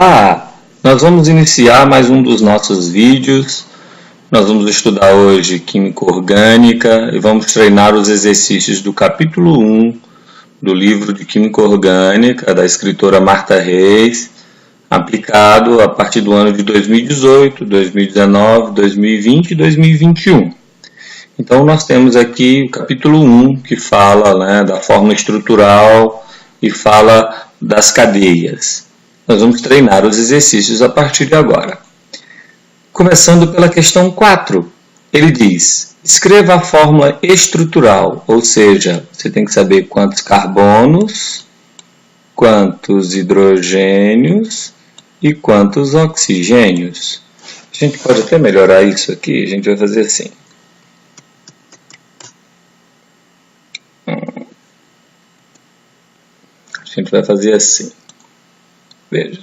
Nós vamos iniciar mais um dos nossos vídeos. Nós vamos estudar hoje Química Orgânica e vamos treinar os exercícios do capítulo 1 do livro de Química Orgânica da escritora Marta Reis, aplicado a partir do ano de 2018, 2019, 2020 e 2021. Então nós temos aqui o capítulo 1 que fala da fórmula estrutural e fala das cadeias. Nós vamos treinar os exercícios a partir de agora. Começando pela questão 4, ele diz: escreva a fórmula estrutural, ou seja, você tem que saber quantos carbonos, quantos hidrogênios e quantos oxigênios. A gente pode até melhorar isso aqui, a gente vai fazer assim. A gente vai fazer assim. Veja.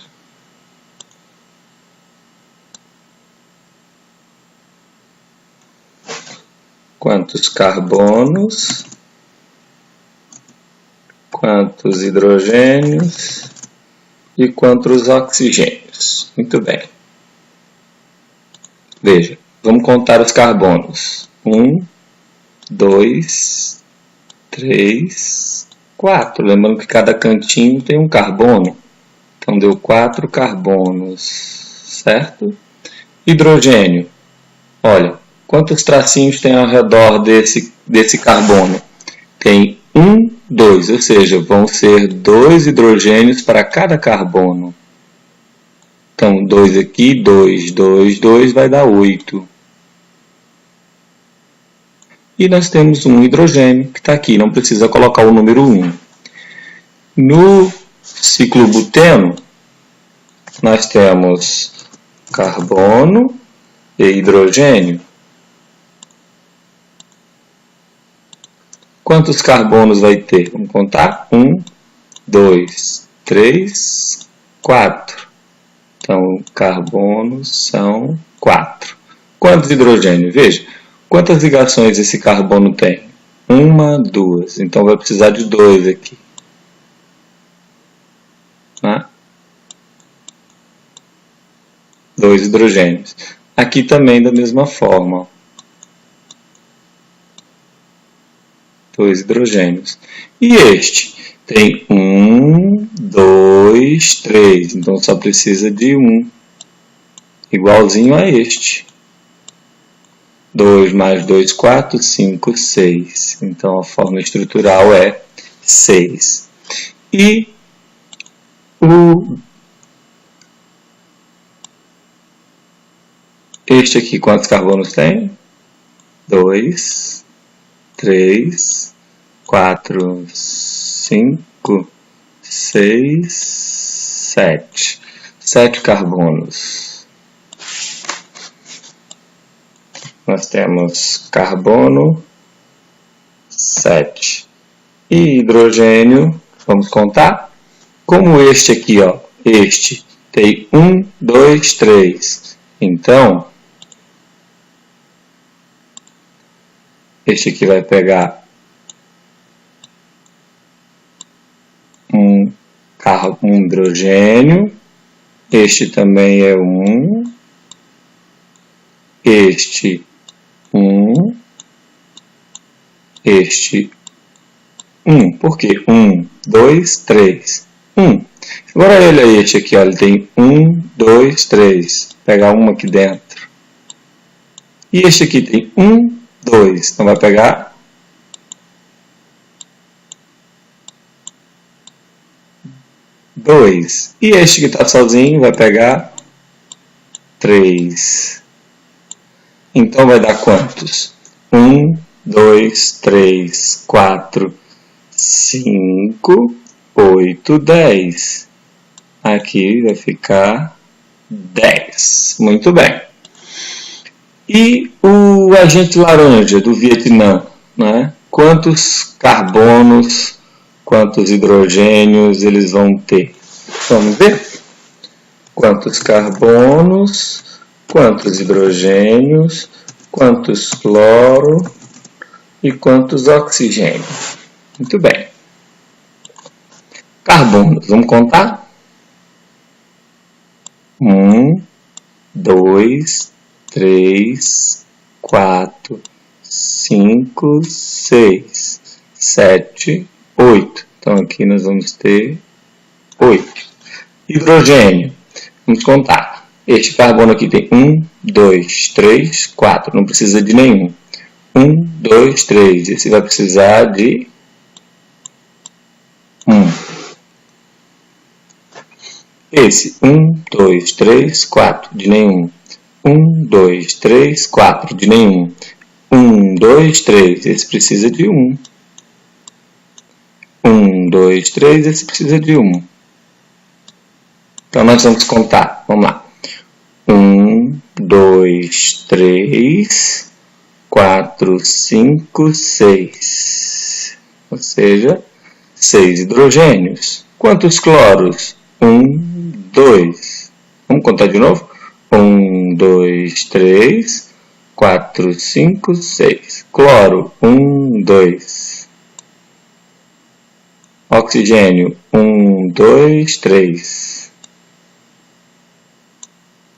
Quantos carbonos, quantos hidrogênios e quantos oxigênios. Muito bem. Veja, vamos contar os carbonos. 1, 2, 3, 4. Lembrando que cada cantinho tem um carbono. Então, deu 4 carbonos, certo? Hidrogênio. Olha, quantos tracinhos tem ao redor desse carbono? Tem 1, 2, ou seja, vão ser 2 hidrogênios para cada carbono. Então, 2 aqui, 2, 2, 2 vai dar 8. E nós temos um hidrogênio que está aqui, não precisa colocar o número 1. No ciclo buteno, nós temos carbono e hidrogênio. Quantos carbonos vai ter? Vamos contar? 1, 2, 3, 4. Então, carbonos são 4. Quantos hidrogênios? Veja, quantas ligações esse carbono tem? 1, 2. Então, vai precisar de 2 aqui. 2 hidrogênios. Aqui também da mesma forma. 2 hidrogênios. E este? Tem 1, 2, 3. Então só precisa de 1. Igualzinho a este. 2 mais 2, 4, 5, 6. Então a fórmula estrutural é 6. E este aqui, quantos carbonos tem? 2, 3, 4, 5, 6, 7. 7 carbonos. Nós temos carbono 7. E hidrogênio, vamos contar? Como este aqui, este tem 1, 2, 3. Então, este aqui vai pegar um hidrogênio. Este também é 1. Este 1. Este 1. Por quê? 1, 2, 3. 1. Agora olha este aqui, ele tem 1, 2, 3. Vou pegar uma aqui dentro. E este aqui tem 1, 2. Então vai pegar 2. E este que está sozinho vai pegar 3. Então vai dar quantos? 1, 2, 3, 4, 5, 8, 10. Aqui vai ficar 10. Muito bem. E o agente laranja do Vietnã, quantos carbonos, quantos hidrogênios eles vão ter? Vamos ver? Quantos carbonos, quantos hidrogênios, quantos cloro e quantos oxigênios? Muito bem. Carbonos, vamos contar? 1, 2, 3, 4, 5, 6, 7, 8. Então, aqui nós vamos ter 8. Hidrogênio. Vamos contar. Este carbono aqui tem 1, 2, 3, 4. Não precisa de nenhum. 1, 2, 3. Esse vai precisar de 1. Esse 1, 2, 3, 4. De nenhum. 1, 2, 3, 4. De nenhum. 1, 2, 3. Esse precisa de 1. 1, 2, 3. Esse precisa de 1. Então, nós vamos contar. Vamos lá. 1, 2, 3, 4, 5, 6. Ou seja, 6 hidrogênios. Quantos cloros? 1, 2. Vamos contar de novo? 1, 2, 3, 4, 5, 6. Cloro, 1, 2. Oxigênio, 1, 2, 3.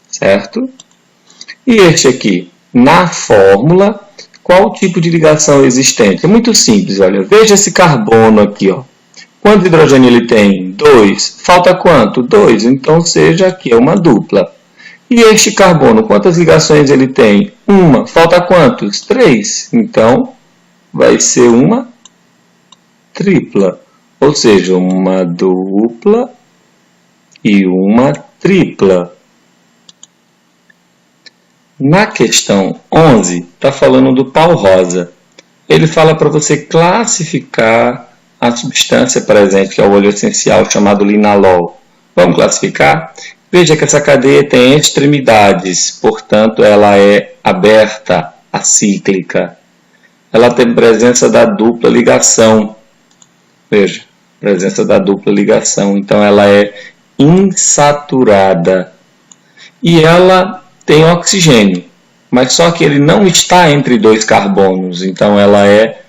Certo? E este aqui, na fórmula, qual o tipo de ligação existente? É muito simples, olha. Veja esse carbono aqui, ó. Quanto hidrogênio ele tem? 2. Falta quanto? 2. Então, seja aqui, é uma dupla. E este carbono, quantas ligações ele tem? 1. Falta quantos? 3. Então, vai ser uma tripla. Ou seja, uma dupla e uma tripla. Na questão 11, está falando do pau rosa. Ele fala para você classificar a substância presente, que é o óleo essencial chamado linalol. Vamos classificar? Veja que essa cadeia tem extremidades, portanto ela é aberta, acíclica. Ela tem presença da dupla ligação. Veja, presença da dupla ligação. Então ela é insaturada. E ela tem oxigênio, mas só que ele não está entre dois carbonos, então ela é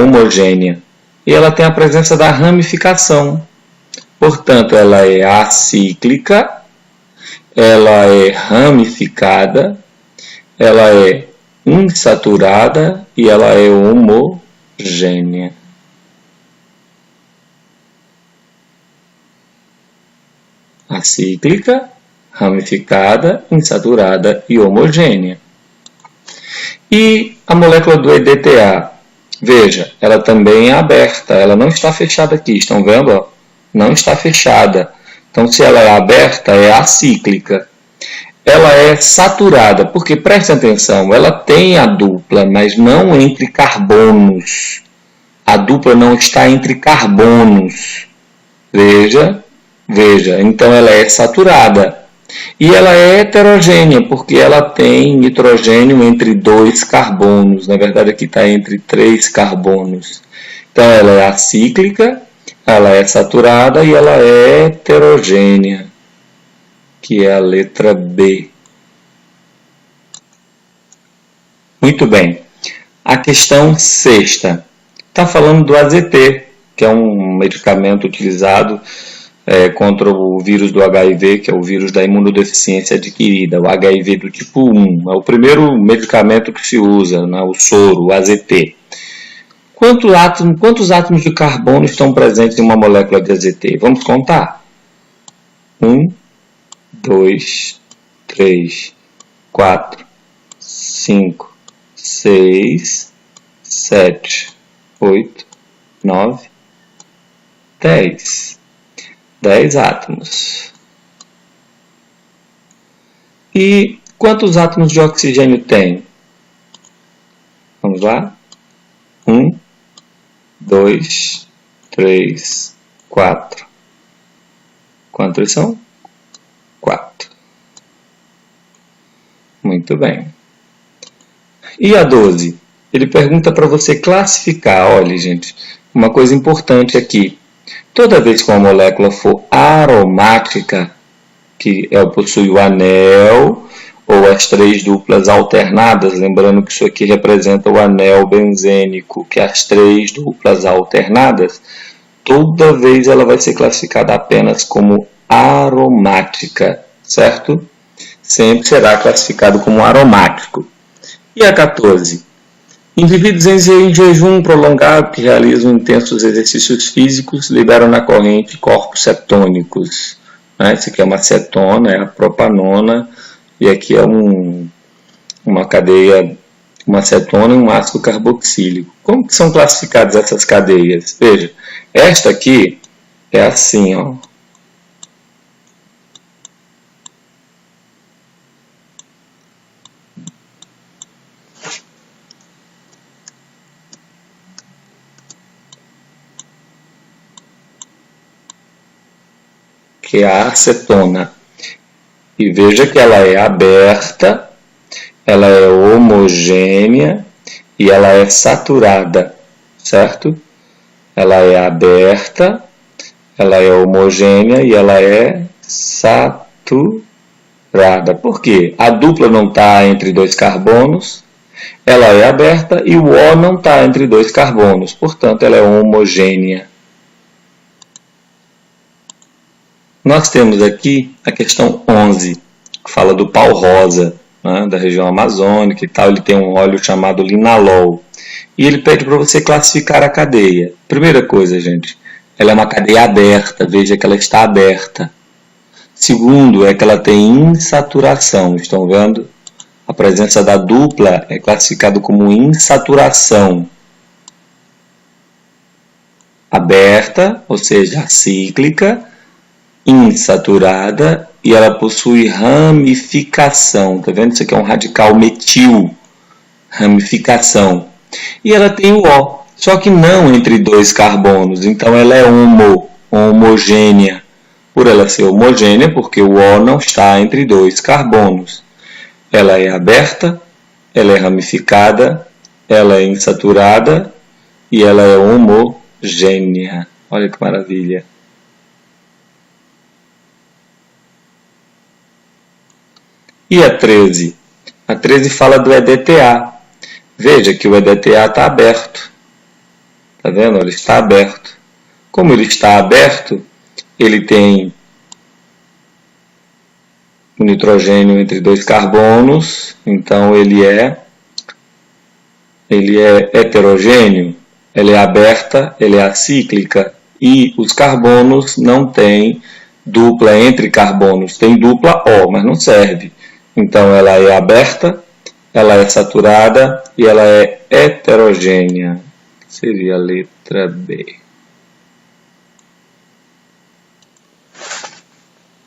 homogênea. E ela tem a presença da ramificação. Portanto, ela é acíclica, ela é ramificada, ela é insaturada e ela é homogênea. Acíclica, ramificada, insaturada e homogênea. E a molécula do EDTA? Veja, ela também é aberta, ela não está fechada aqui, estão vendo? Ó? Não está fechada. Então, se ela é aberta, é acíclica. Ela é saturada, porque, preste atenção, ela tem a dupla, mas não entre carbonos. A dupla não está entre carbonos. Veja, então ela é saturada. E ela é heterogênea, porque ela tem nitrogênio entre 2 carbonos. Na verdade, aqui está entre 3 carbonos. Então, ela é acíclica, ela é saturada e ela é heterogênea, que é a letra B. Muito bem. A questão 6ª está falando do AZT, que é um medicamento utilizado contra o vírus do HIV, que é o vírus da imunodeficiência adquirida, o HIV do tipo 1. É o primeiro medicamento que se usa, né, o soro, o AZT. Quantos átomos de carbono estão presentes em uma molécula de AZT? Vamos contar? 1, 2, 3, 4, 5, 6, 7, 8, 9, 10. 10 átomos. E quantos átomos de oxigênio tem? Vamos lá? 1, 2, 3, 4. Quantos são? 4. Muito bem. E a 12? Ele pergunta para você classificar. Olha, gente, uma coisa importante aqui. Toda vez que uma molécula for aromática, que possui o anel ou as 3 duplas alternadas, lembrando que isso aqui representa o anel benzênico, que é as 3 duplas alternadas, toda vez ela vai ser classificada apenas como aromática, certo? Sempre será classificado como aromático. E a 14? Indivíduos em jejum prolongado que realizam intensos exercícios físicos liberam na corrente corpos cetônicos. Esse aqui é uma cetona, é a propanona, e aqui é uma cadeia, uma cetona e um ácido carboxílico. Como que são classificadas essas cadeias? Veja, esta aqui é assim, ó. Que é a acetona. E veja que ela é aberta, ela é homogênea e ela é saturada, certo? Ela é aberta, ela é homogênea e ela é saturada. Por quê? A dupla não está entre dois carbonos, ela é aberta e o O não está entre dois carbonos, portanto ela é homogênea. Nós temos aqui a questão 11, que fala do pau-rosa, né, da região amazônica e tal. Ele tem um óleo chamado linalol. E ele pede para você classificar a cadeia. Primeira coisa, gente, ela é uma cadeia aberta, veja que ela está aberta. Segundo, é que ela tem insaturação, estão vendo? A presença da dupla é classificada como insaturação. Aberta, ou seja, cíclica, insaturada, e ela possui ramificação. Tá vendo? Isso aqui é um radical metil, ramificação. E ela tem o O, só que não entre dois carbonos, então ela é homogênea. Por ela ser homogênea, porque o O não está entre dois carbonos. Ela é aberta, ela é ramificada, ela é insaturada e ela é homogênea. Olha que maravilha! E a 13? A 13 fala do EDTA. Veja que o EDTA está aberto. Está vendo? Ele está aberto. Como ele está aberto, ele tem o nitrogênio entre dois carbonos, então ele é heterogêneo, ele é aberta, ele é acíclica, e os carbonos não têm dupla entre carbonos, tem dupla O, mas não serve. Então ela é aberta, ela é saturada e ela é heterogênea. Seria a letra B.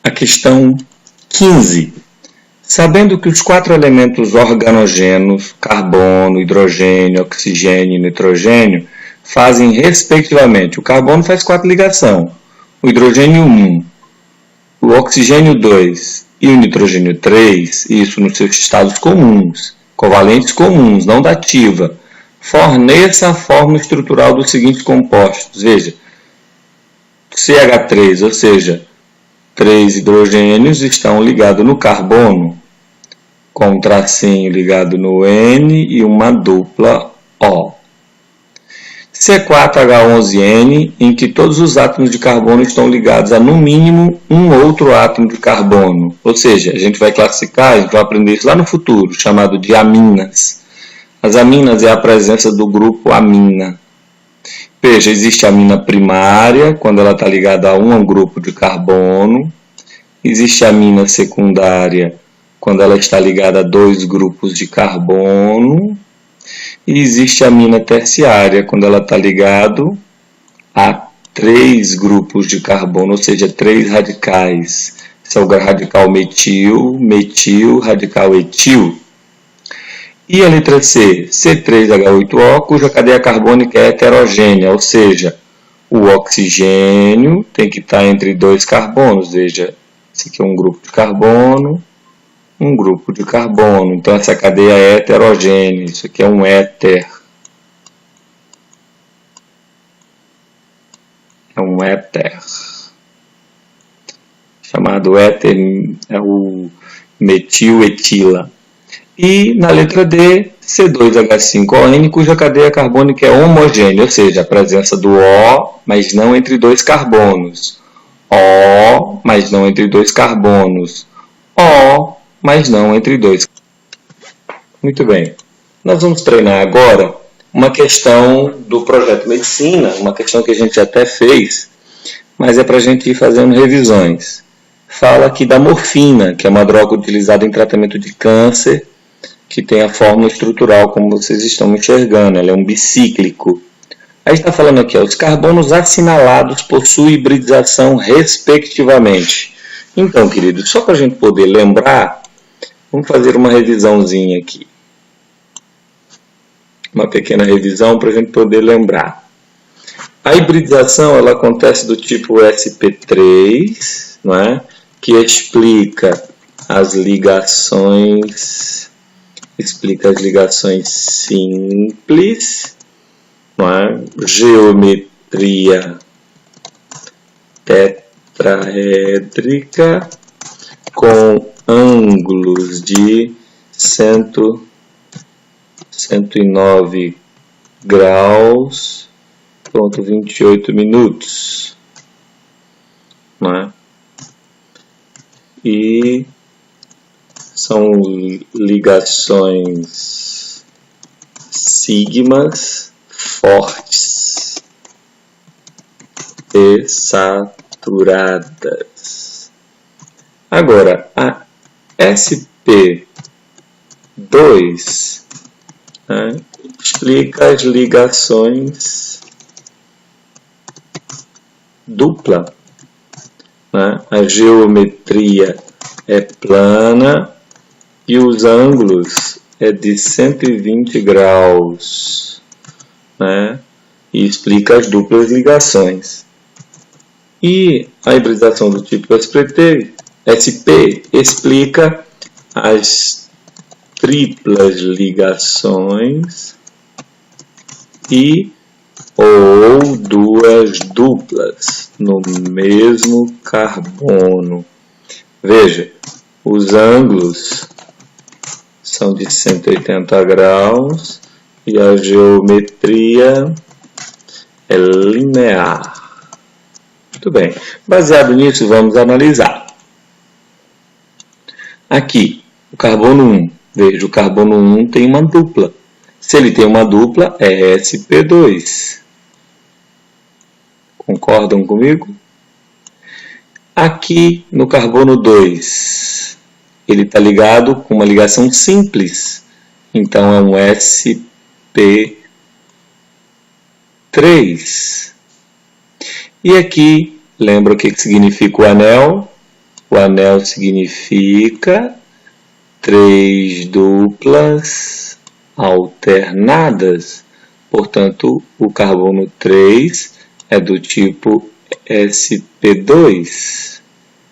A questão 15. Sabendo que os 4 elementos organogêneos, carbono, hidrogênio, oxigênio e nitrogênio, fazem respectivamente, o carbono faz 4 ligações, o hidrogênio 1, o oxigênio 2 e o nitrogênio 3, isso nos seus estados comuns, covalentes comuns, não dativa, forneça a fórmula estrutural dos seguintes compostos. Veja, CH3, ou seja, 3 hidrogênios estão ligados no carbono, com um tracinho ligado no N e uma dupla O. C4H11N, em que todos os átomos de carbono estão ligados a, no mínimo, um outro átomo de carbono. Ou seja, a gente vai classificar, a gente vai aprender isso lá no futuro, chamado de aminas. As aminas é a presença do grupo amina. Veja, existe a amina primária, quando ela está ligada a um grupo de carbono. Existe a amina secundária, quando ela está ligada a 2 grupos de carbono. E existe a amina terciária, quando ela está ligada a 3 grupos de carbono, ou seja, 3 radicais. Esse é o radical metil, metil, radical etil. E a letra C, C3H8O, cuja cadeia carbônica é heterogênea, ou seja, o oxigênio tem que estar entre 2 carbonos. Veja, esse aqui é um grupo de carbono, um grupo de carbono. Então essa cadeia é heterogênea, isso aqui é um éter. É um éter. Chamado éter, é o metil-etila. E na letra D, C2H5ON, cuja cadeia carbônica é homogênea, ou seja, a presença do O, mas não entre 2 carbonos. O, mas não entre dois carbonos. O, mas não entre dois. Muito bem. Nós vamos treinar agora uma questão do projeto Medicina, uma questão que a gente até fez, mas é para a gente ir fazendo revisões. Fala aqui da morfina, que é uma droga utilizada em tratamento de câncer, que tem a fórmula estrutural, como vocês estão enxergando, ela é um bicíclico. Aí está falando aqui, ó, os carbonos assinalados possuem hibridização respectivamente. Então, queridos, só para a gente poder lembrar, vamos fazer uma revisãozinha aqui. Uma pequena revisão para a gente poder lembrar. A hibridização ela acontece do tipo sp3, não é? Que explica as ligações simples, não é? Geometria tetraédrica com ângulos de 109 graus, 28 minutos, né? E são ligações sigmas fortes e saturadas. Agora, a sp2 explica as ligações dupla. A geometria é plana e os ângulos é de 120 graus. E explica as duplas ligações. E a hibridização do tipo SP explica as triplas ligações ou duas duplas no mesmo carbono. Veja, os ângulos são de 180 graus e a geometria é linear. Muito bem. Baseado nisso, vamos analisar. Aqui, o carbono 1. Veja, o carbono 1 tem uma dupla. Se ele tem uma dupla, é sp2. Concordam comigo? Aqui, no carbono 2, ele está ligado com uma ligação simples. Então, é um sp3. E aqui, lembra o que significa o anel? O anel significa 3 duplas alternadas. Portanto, o carbono 3 é do tipo sp2.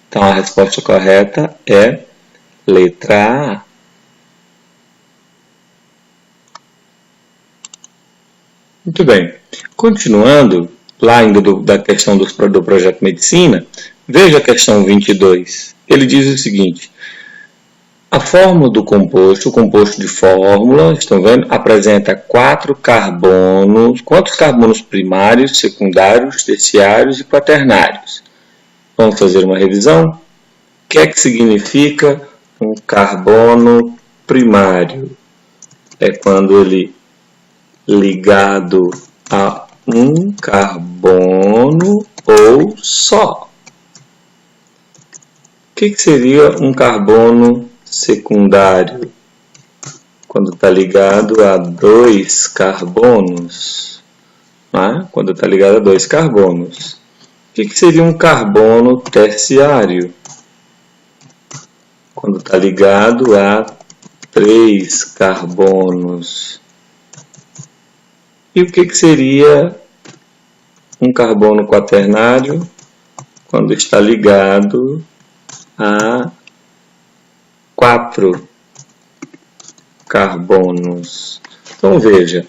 Então, a resposta correta é letra A. Muito bem. Continuando, lá ainda da questão do projeto Medicina, veja a questão 22. Ele diz o seguinte: a fórmula do composto, o composto de fórmula, estão vendo, apresenta 4 carbonos. Quantos carbonos primários, secundários, terciários e quaternários? Vamos fazer uma revisão? O que é que significa um carbono primário? É quando ele ligado a um carbono ou só. O que seria um carbono secundário? Quando está ligado a 2 carbonos. Quando está ligado a 2 carbonos. O que seria um carbono terciário? Quando está ligado a 3 carbonos. E o que seria um carbono quaternário? Quando está ligado a 4 carbonos. Então veja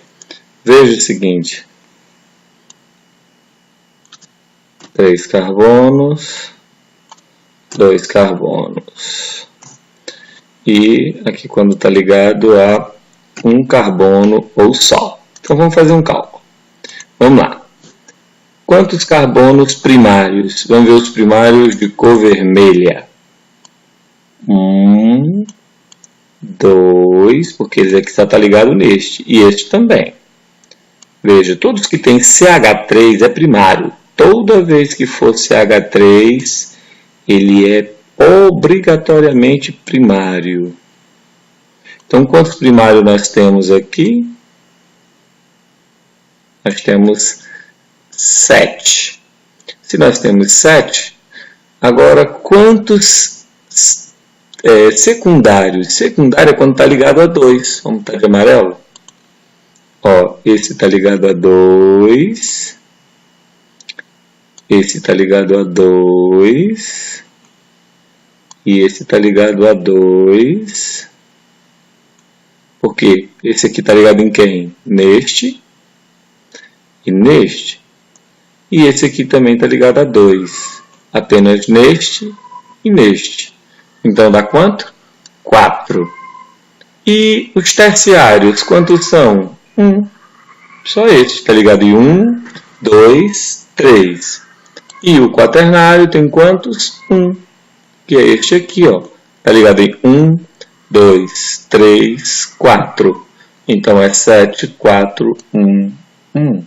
o seguinte: 3 carbonos, 2 carbonos. E aqui quando está ligado a um carbono ou só. Então vamos fazer um cálculo. Vamos lá. quantos carbonos primários? Vamos ver os primários de cor vermelha. 1, 2, porque esse aqui está ligado neste, e este também. Veja, todos que têm CH3 é primário. Toda vez que for CH3, ele é obrigatoriamente primário. Então, quantos primários nós temos aqui? Nós temos 7. Se nós temos 7, agora quantos secundários? Secundário é quando está ligado a 2. Vamos estar de amarelo? Ó, esse está ligado a 2. Esse está ligado a 2. E esse está ligado a 2. Por quê? Esse aqui está ligado em quem? Neste. E neste. E esse aqui também está ligado a 2. Apenas neste e neste. Então dá quanto? 4. E os terciários, quantos são? 1. Só este está ligado em 1, 2, 3. E o quaternário tem quantos? 1. Que é este aqui, ó. Está ligado em 1, 2, 3, 4. Então é 7, 4, 1, 1.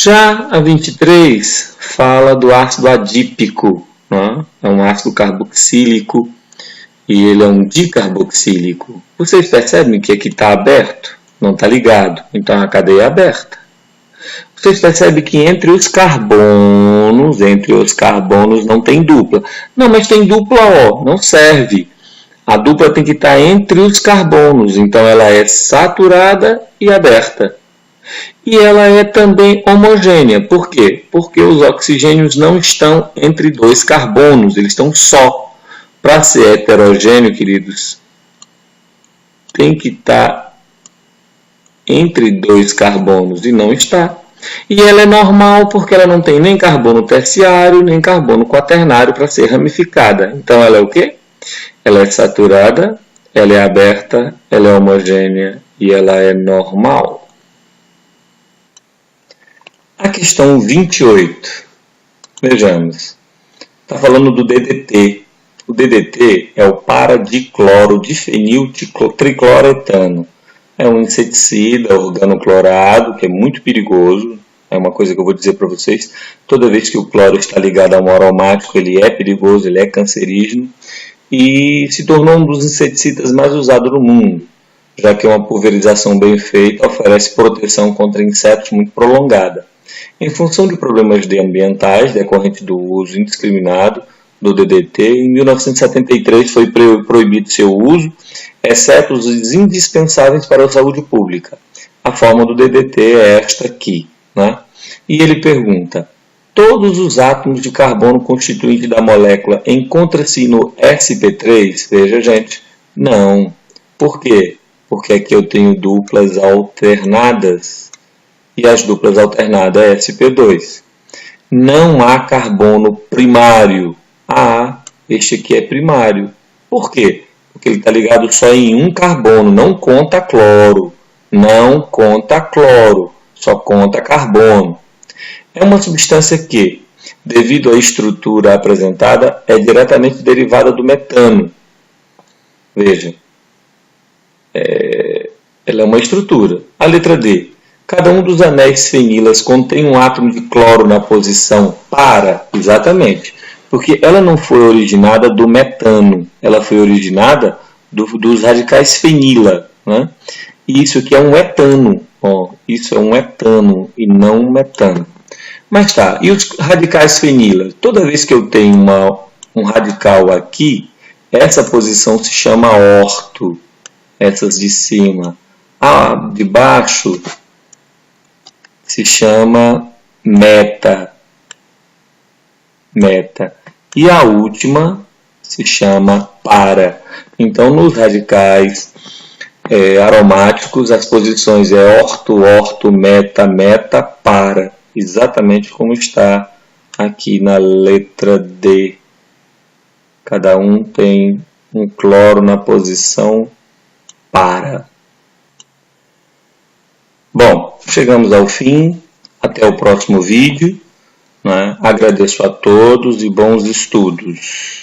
Já a 23 fala do ácido adípico, né? É um ácido carboxílico e ele é um dicarboxílico. Vocês percebem que aqui está aberto? Não está ligado, então a cadeia é aberta. Vocês percebem que entre os carbonos não tem dupla. Não, mas tem dupla, ó, não serve. A dupla tem que estar entre os carbonos, então ela é saturada e aberta. E ela é também homogênea. Por quê? Porque os oxigênios não estão entre dois carbonos, eles estão só. Para ser heterogêneo, queridos, tem que estar entre dois carbonos e não está. E ela é normal porque ela não tem nem carbono terciário, nem carbono quaternário para ser ramificada. Então ela é o quê? Ela é saturada, ela é aberta, ela é homogênea e ela é normal. A questão 28. Vejamos. Está falando do DDT. O DDT é o paradicloro difenil tricloretano. É um inseticida organoclorado que é muito perigoso. É uma coisa que eu vou dizer para vocês. Toda vez que o cloro está ligado a um aromático, ele é perigoso, ele é cancerígeno. E se tornou um dos inseticidas mais usados no mundo, já que é uma pulverização bem feita, oferece proteção contra insetos muito prolongada. Em função de problemas ambientais decorrentes do uso indiscriminado do DDT, em 1973 foi proibido seu uso, exceto os indispensáveis para a saúde pública. A forma do DDT é esta aqui, né? E ele pergunta: todos os átomos de carbono constituintes da molécula encontram-se no sp3? Veja, gente, não. Por quê? Porque aqui eu tenho duplas alternadas. E as duplas alternadas é sp2. Não há carbono primário. Este aqui é primário. Por quê? Porque ele está ligado só em um carbono, não conta cloro. Não conta cloro, só conta carbono. É uma substância que, devido à estrutura apresentada, é diretamente derivada do metano. Veja, ela é uma estrutura. A letra D. Cada um dos anéis fenilas contém um átomo de cloro na posição para, exatamente, porque ela não foi originada do metano, ela foi originada dos radicais fenila, né? E isso aqui é um etano, ó, isso é um etano e não um metano. Mas tá, e os radicais fenila? Toda vez que eu tenho um radical aqui, essa posição se chama orto, essas de cima. A de baixo se chama meta. E a última se chama para. Então, nos radicais aromáticos, as posições é orto, orto, meta, meta, para. Exatamente como está aqui na letra D. Cada um tem um cloro na posição para. Bom, chegamos ao fim. Até o próximo vídeo. Agradeço a todos e bons estudos.